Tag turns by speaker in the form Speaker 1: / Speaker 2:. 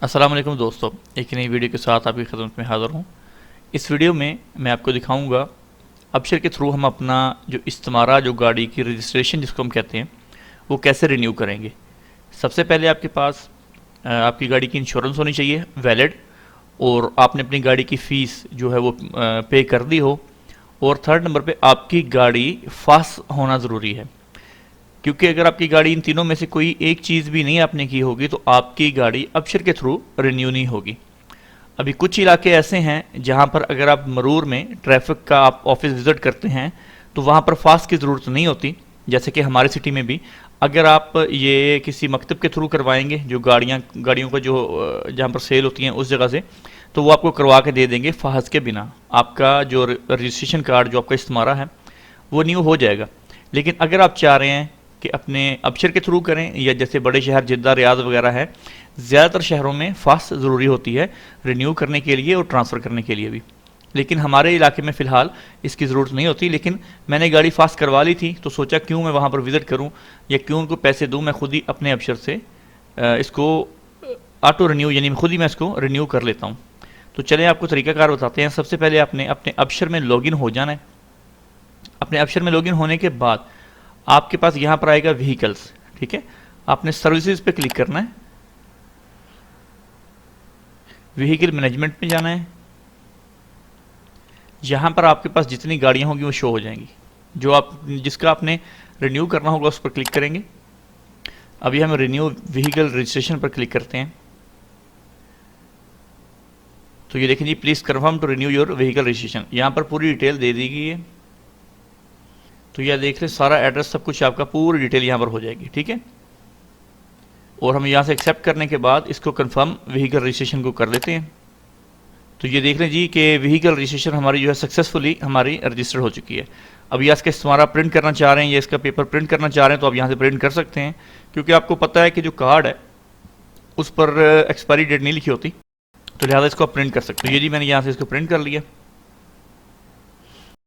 Speaker 1: अस्सलाम वालेकुम दोस्तों, एक नई वीडियो के साथ आपकी खिदमत में हाज़िर हूँ। इस वीडियो में मैं आपको दिखाऊंगा अबशर के थ्रू हम अपना जो इस्तेमारा जो गाड़ी की रजिस्ट्रेशन जिसको हम कहते हैं वो कैसे रिन्यू करेंगे। सबसे पहले आपके पास आपकी गाड़ी की इंश्योरेंस होनी चाहिए वैलिड, और आपने अपनी गाड़ी की फ़ीस जो है वो पे कर दी हो। और थर्ड नंबर पे आपकी गाड़ी फास्ट होना ज़रूरी है, क्योंकि अगर आपकी गाड़ी इन तीनों में से कोई एक चीज़ भी नहीं आपने की होगी तो आपकी गाड़ी अबशर के थ्रू रिन्यू नहीं होगी। अभी कुछ इलाके ऐसे हैं जहां पर अगर आप मरूर में ट्रैफिक का आप ऑफिस विज़िट करते हैं तो वहां पर फास्ट की ज़रूरत नहीं होती, जैसे कि हमारे सिटी में भी अगर आप ये किसी मकतब के थ्रू करवाएंगे जो गाड़ियों का जो जहाँ पर सेल होती हैं उस जगह से, तो वो आपको करवा के दे देंगे फास्ट के बिना। आपका जो रजिस्ट्रेशन कार्ड जो आपका इस्तेमारा है वो न्यू हो जाएगा। लेकिन अगर आप चाह रहे हैं कि अपने अबशर के थ्रू करें, या जैसे बड़े शहर जिद्दा रियाद वगैरह है, ज़्यादातर शहरों में फ़ास्ट ज़रूरी होती है रिन्यू करने के लिए और ट्रांसफ़र करने के लिए भी। लेकिन हमारे इलाके में फ़िलहाल इसकी ज़रूरत नहीं होती। लेकिन मैंने गाड़ी फास्ट करवा ली थी तो सोचा क्यों मैं वहाँ पर विज़िट करूँ या क्यों उनको पैसे दूँ, मैं खुद ही अपने अबशर से इसको ऑटो रिन्यू यानी खुद ही मैं इसको रिन्यू कर लेता हूँ। तो चलें आपको तरीक़ाकार बताते हैं। सबसे पहले आपने अपने अबशर में लॉगिन हो जाना है। अपने अबशर में लॉगिन होने के बाद आपके पास यहाँ पर आएगा व्हीकल्स, ठीक है। आपने सर्विसेज पे क्लिक करना है, व्हीकल मैनेजमेंट में जाना है। यहाँ पर आपके पास जितनी गाड़ियाँ होंगी वो शो हो जाएंगी। जिसका आपने रिन्यू करना होगा उस पर क्लिक करेंगे। अभी हम रिन्यू व्हीकल रजिस्ट्रेशन पर क्लिक करते हैं तो ये देखें जी, please confirm to renew your vehicle registration. यहाँ पर पूरी डिटेल दे दी गई है। तो यह देख लें, सारा एड्रेस सब कुछ आपका पूरी डिटेल यहाँ पर हो जाएगी, ठीक है। और हम यहाँ से एक्सेप्ट करने के बाद इसको कंफर्म व्हीकल रजिस्ट्रेशन को कर देते हैं। तो ये देख लें जी कि व्हीकल रजिस्ट्रेशन हमारी जो है सक्सेसफुली हमारी रजिस्टर्ड हो चुकी है। अब या इसका इस्तेमारा प्रिंट करना चाह रहे हैं या इसका पेपर प्रिंट करना चाह रहे हैं तो आप यहाँ से प्रिंट कर सकते हैं, क्योंकि आपको पता है कि जो कार्ड है उस पर एक्सपायरी डेट नहीं लिखी होती, तो लिहाजा इसको आप प्रिंट कर सकते हो। ये जी मैंने यहाँ से इसको प्रिंट कर लिया।